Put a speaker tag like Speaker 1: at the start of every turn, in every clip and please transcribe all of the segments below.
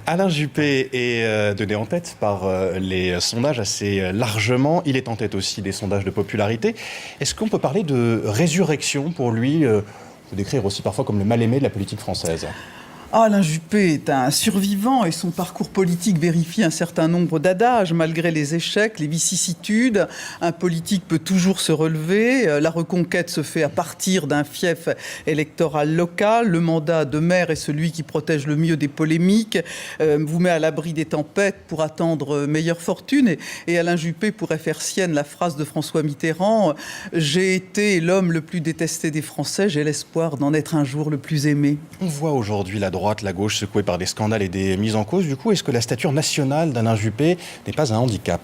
Speaker 1: Alain Juppé est donné en tête par les sondages assez largement. Il est en tête aussi des sondages de popularité. Est-ce qu'on peut parler de résurrection pour lui, on peut décrire aussi parfois comme le mal-aimé de la politique française?
Speaker 2: Alain Juppé est un survivant et son parcours politique vérifie un certain nombre d'adages. Malgré les échecs, les vicissitudes, un politique peut toujours se relever. La reconquête se fait à partir d'un fief électoral local. Le mandat de maire est celui qui protège le mieux des polémiques, vous met à l'abri des tempêtes pour attendre meilleure fortune. Et Alain Juppé pourrait faire sienne la phrase de François Mitterrand: « J'ai été l'homme le plus détesté des Français, j'ai l'espoir d'en être un jour le plus aimé ».
Speaker 1: On voit aujourd'hui la droite, la gauche secouée par des scandales et des mises en cause. Du coup, est-ce que la stature nationale d'Alain Juppé n'est pas un handicap ?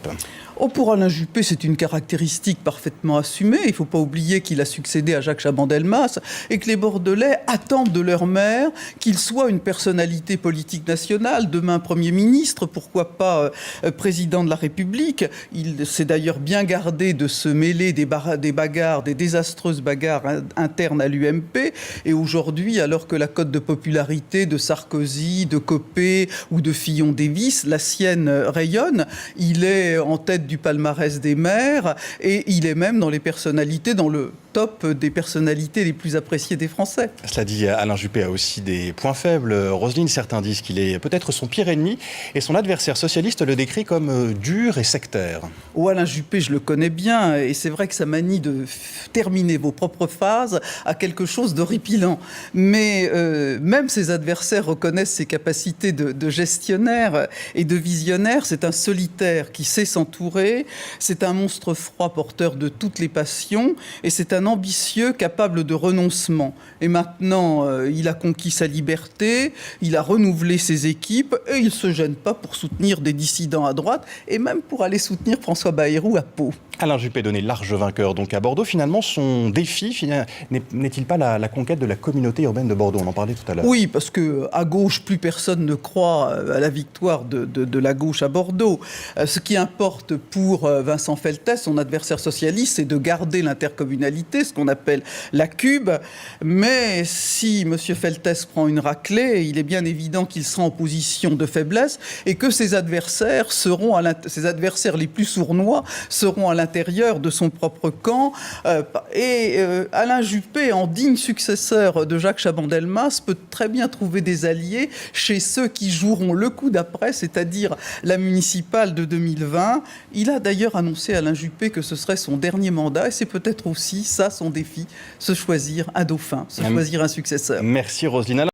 Speaker 2: Pour Alain Juppé, c'est une caractéristique parfaitement assumée. Il ne faut pas oublier qu'il a succédé à Jacques Chaban-Delmas et que les Bordelais attendent de leur maire qu'il soit une personnalité politique nationale, demain Premier ministre, pourquoi pas président de la République. Il s'est d'ailleurs bien gardé de se mêler des bagarres, des désastreuses bagarres internes à l'UMP. Et aujourd'hui, alors que la cote de popularité de Sarkozy, de Copé ou de Fillon-Davis, la sienne rayonne, il est en tête du palmarès des maires et il est même dans les personnalités, dans le top des personnalités les plus appréciées des Français.
Speaker 1: Cela dit, Alain Juppé a aussi des points faibles. Roselyne, certains disent qu'il est peut-être son pire ennemi et son adversaire socialiste le décrit comme dur et sectaire.
Speaker 2: Alain Juppé, je le connais bien et c'est vrai que sa manie de terminer vos propres phrases a quelque chose d'horripilant. Mais même ses adversaires reconnaissent ses capacités de gestionnaire et de visionnaire. C'est un solitaire qui sait s'entourer, c'est un monstre froid porteur de toutes les passions et c'est un ambitieux capable de renoncement. Et maintenant, il a conquis sa liberté, il a renouvelé ses équipes et il ne se gêne pas pour soutenir des dissidents à droite et même pour aller soutenir François Bayrou à Pau.
Speaker 1: Alain Juppé donné large vainqueur donc à Bordeaux. Finalement, son défi n'est-il pas la conquête de la communauté urbaine de Bordeaux? On en parlait tout à l'heure.
Speaker 2: Oui, parce qu'à gauche, plus personne ne croit à la victoire de la gauche à Bordeaux. Ce qui importe pour Vincent Feltès, son adversaire socialiste, c'est de garder l'intercommunalité, ce qu'on appelle la cube. Mais si M. Feltès prend une raclée, il est bien évident qu'il sera en position de faiblesse et que ses adversaires les plus sournois seront à l'intérieur de son propre camp. Alain Juppé, en digne successeur de Jacques Chaban-Delmas, peut très bien trouver des alliés chez ceux qui joueront le coup d'après, c'est-à-dire la municipale de 2020. Il a d'ailleurs annoncé, Alain Juppé, que ce serait son dernier mandat et c'est peut-être aussi ça son défi, se choisir un dauphin, se choisir un successeur.
Speaker 1: Merci Roselyne.